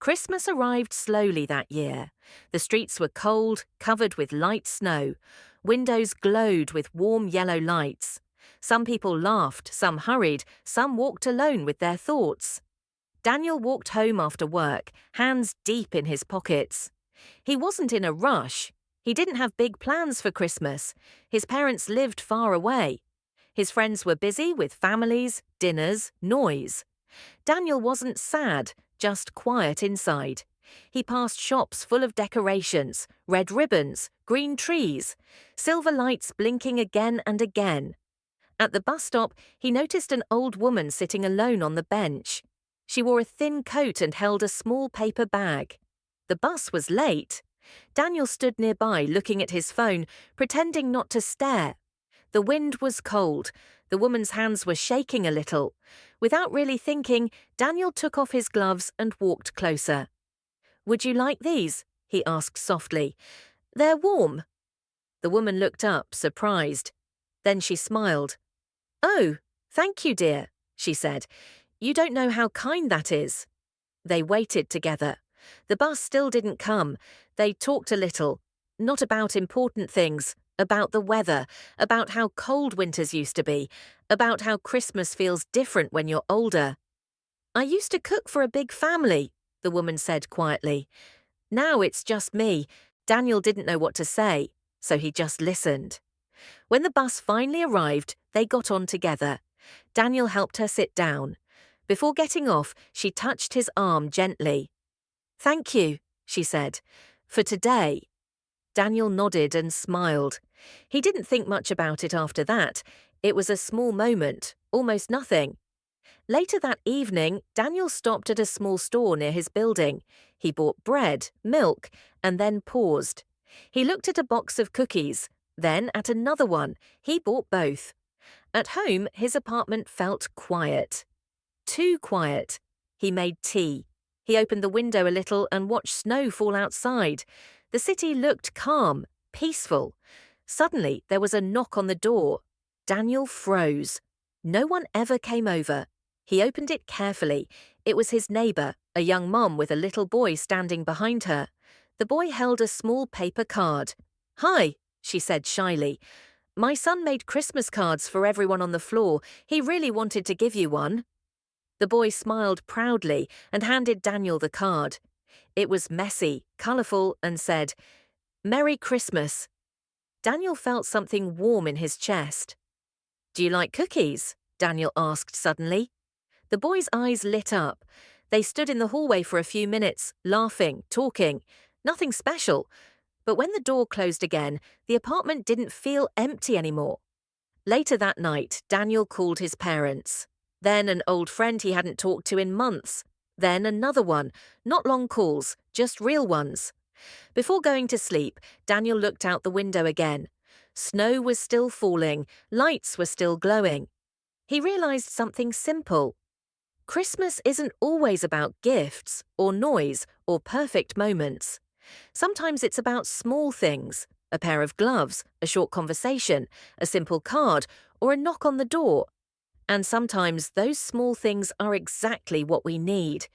Christmas arrived slowly that year. The streets were cold, covered with light snow. Windows glowed with warm yellow lights. Some people laughed, some hurried, some walked alone with their thoughts. Daniel walked home after work, hands deep in his pockets. He wasn't in a rush. He didn't have big plans for Christmas. His parents lived far away. His friends were busy with families, dinners, noise. Daniel wasn't sad, just quiet inside. He passed shops full of decorations, red ribbons, green trees, silver lights blinking again and again. At the bus stop, he noticed an old woman sitting alone on the bench. She wore a thin coat and held a small paper bag. The bus was late. Daniel stood nearby looking at his phone, pretending not to stare. The wind was cold. The woman's hands were shaking a little. Without really thinking, Daniel took off his gloves and walked closer. "Would you like these?" he asked softly. "They're warm." The woman looked up, surprised. Then she smiled. "Oh, thank you, dear," she said. "You don't know how kind that is." They waited together. The bus still didn't come. They talked a little, not about important things, about the weather, about how cold winters used to be, about how Christmas feels different when you're older. "I used to cook for a big family," the woman said quietly. "Now it's just me." Daniel didn't know what to say, so he just listened. When the bus finally arrived, they got on together. Daniel helped her sit down. Before getting off, she touched his arm gently. "Thank you," she said, "for today." Daniel nodded and smiled. He didn't think much about it after that. It was a small moment, almost nothing. Later that evening, Daniel stopped at a small store near his building. He bought bread, milk, and then paused. He looked at a box of cookies, then at another one. He bought both. At home, his apartment felt quiet. Too quiet. He made tea. He opened the window a little and watched snow fall outside. The city looked calm, peaceful. Suddenly, there was a knock on the door. Daniel froze. No one ever came over. He opened it carefully. It was his neighbor, a young mom with a little boy standing behind her. The boy held a small paper card. "Hi," she said shyly. "My son made Christmas cards for everyone on the floor. He really wanted to give you one." The boy smiled proudly and handed Daniel the card. It was messy, colorful, and said, "Merry Christmas." Daniel felt something warm in his chest. "Do you like cookies?" Daniel asked suddenly. The boy's eyes lit up. They stood in the hallway for a few minutes, laughing, talking. Nothing special. But when the door closed again, the apartment didn't feel empty anymore. Later that night, Daniel called his parents. Then an old friend he hadn't talked to in months. Then another one. Not long calls, just real ones. Before going to sleep, Daniel looked out the window again. Snow was still falling, lights were still glowing. He realized something simple. Christmas isn't always about gifts, or noise, or perfect moments. Sometimes it's about small things, a pair of gloves, a short conversation, a simple card, or a knock on the door. And sometimes those small things are exactly what we need.